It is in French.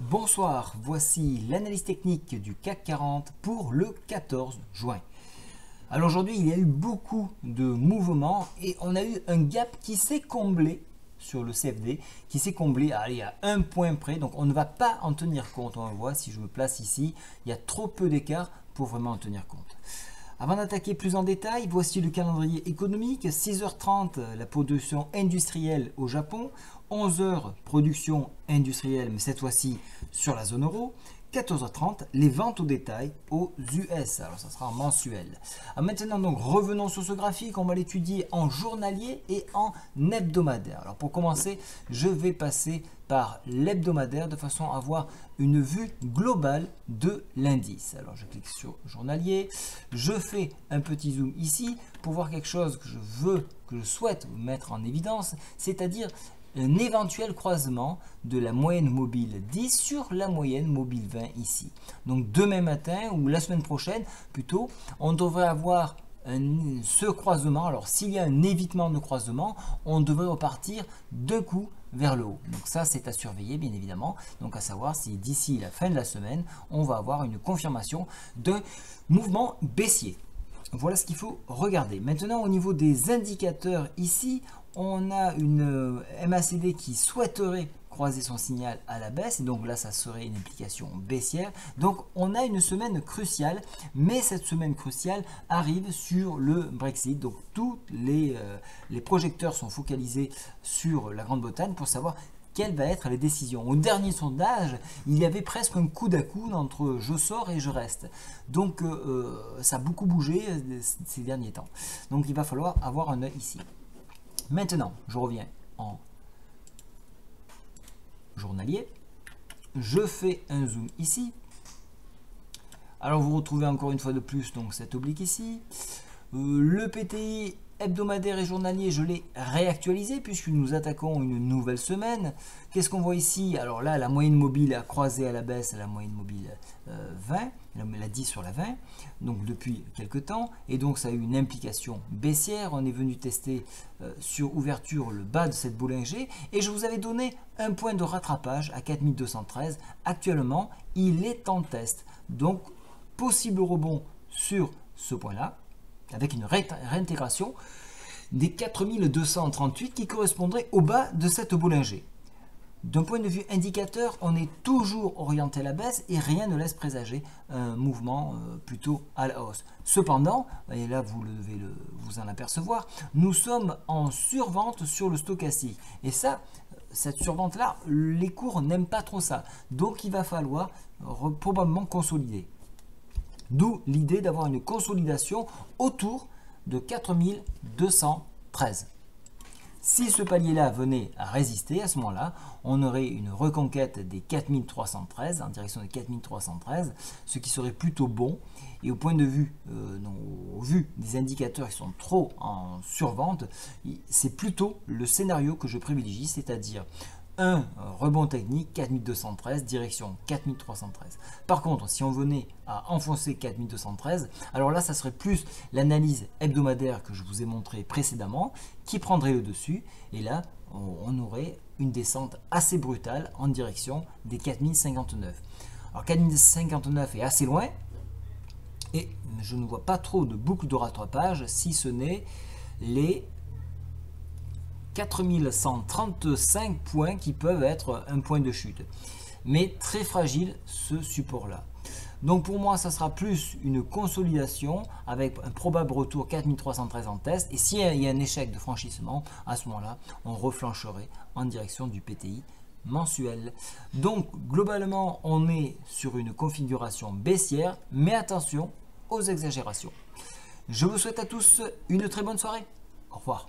Bonsoir, voici l'analyse technique du CAC 40 pour le 14 juin. Alors aujourd'hui, il y a eu beaucoup de mouvements et on a eu un gap qui s'est comblé sur le CFD, qui s'est comblé à un point près. Donc on ne va pas en tenir compte. On voit si je me place ici, il y a trop peu d'écart pour vraiment en tenir compte. Avant d'attaquer plus en détail, voici le calendrier économique. 6h30, la production industrielle au Japon. 11h, production industrielle, mais cette fois-ci sur la zone euro. 14h30, les ventes au détail aux US. Alors ça sera en mensuel. Maintenant donc revenons sur ce graphique, on va l'étudier en journalier et en hebdomadaire. Alors pour commencer, je vais passer par l'hebdomadaire de façon à avoir une vue globale de l'indice. Alors je clique sur journalier, je fais un petit zoom ici pour voir quelque chose que je souhaite mettre en évidence, c'est-à-dire un éventuel croisement de la moyenne mobile 10 sur la moyenne mobile 20 ici. Donc demain matin ou la semaine prochaine plutôt, on devrait avoir ce croisement. Alors s'il y a un évitement de croisement, on devrait repartir d'un coup vers le haut. Donc ça c'est à surveiller bien évidemment. Donc à savoir si d'ici la fin de la semaine, on va avoir une confirmation d'un mouvement baissier. Voilà ce qu'il faut regarder. Maintenant au niveau des indicateurs ici, on a une MACD qui souhaiterait croiser son signal à la baisse, et donc là ça serait une implication baissière. Donc on a une semaine cruciale, mais cette semaine cruciale arrive sur le Brexit. Donc tous les projecteurs sont focalisés sur la Grande-Bretagne pour savoir quelles vont être les décisions. Au dernier sondage, il y avait presque un coude à coude entre je sors et je reste. Donc ça a beaucoup bougé ces derniers temps. Donc il va falloir avoir un œil ici. Maintenant, je reviens en journalier. Je fais un zoom ici. Alors vous retrouvez encore une fois de plus donc cette oblique ici. Le PTI hebdomadaire et journalier, je l'ai réactualisé puisque nous attaquons une nouvelle semaine. Qu'est-ce qu'on voit ici? Alors là, la moyenne mobile a croisé à la baisse la moyenne mobile 20, la 10 sur la 20, donc depuis quelques temps, et donc ça a eu une implication baissière. On est venu tester sur ouverture le bas de cette boulingée et je vous avais donné un point de rattrapage à 4213. Actuellement, il est en test, donc possible rebond sur ce point-là, avec une réintégration des 4238 qui correspondrait au bas de cette boulingée. D'un point de vue indicateur, on est toujours orienté à la baisse et rien ne laisse présager un mouvement plutôt à la hausse. Cependant, et là vous devez vous en apercevoir, nous sommes en survente sur le stochastique. Et ça, cette survente-là, les cours n'aiment pas trop ça. Donc il va falloir probablement consolider. D'où l'idée d'avoir une consolidation autour de 4213. Si ce palier-là venait à résister, à ce moment-là, on aurait une reconquête des 4313, en direction des 4313, ce qui serait plutôt bon. Et au point de vue, au vu des indicateurs qui sont trop en survente, c'est plutôt le scénario que je privilégie, c'est-à-dire un rebond technique 4213, direction 4313. Par contre, si on venait à enfoncer 4213, alors là, ça serait plus l'analyse hebdomadaire que je vous ai montré précédemment qui prendrait le dessus. Et là, on aurait une descente assez brutale en direction des 4059. Alors 4059 est assez loin et je ne vois pas trop de boucle de rattrapage si ce n'est les 4135 points qui peuvent être un point de chute. Mais très fragile ce support-là. Donc pour moi, ça sera plus une consolidation avec un probable retour 4313 en test. Et s'il y a un échec de franchissement, à ce moment-là, on reflancherait en direction du PTI mensuel. Donc globalement, on est sur une configuration baissière, mais attention aux exagérations. Je vous souhaite à tous une très bonne soirée. Au revoir.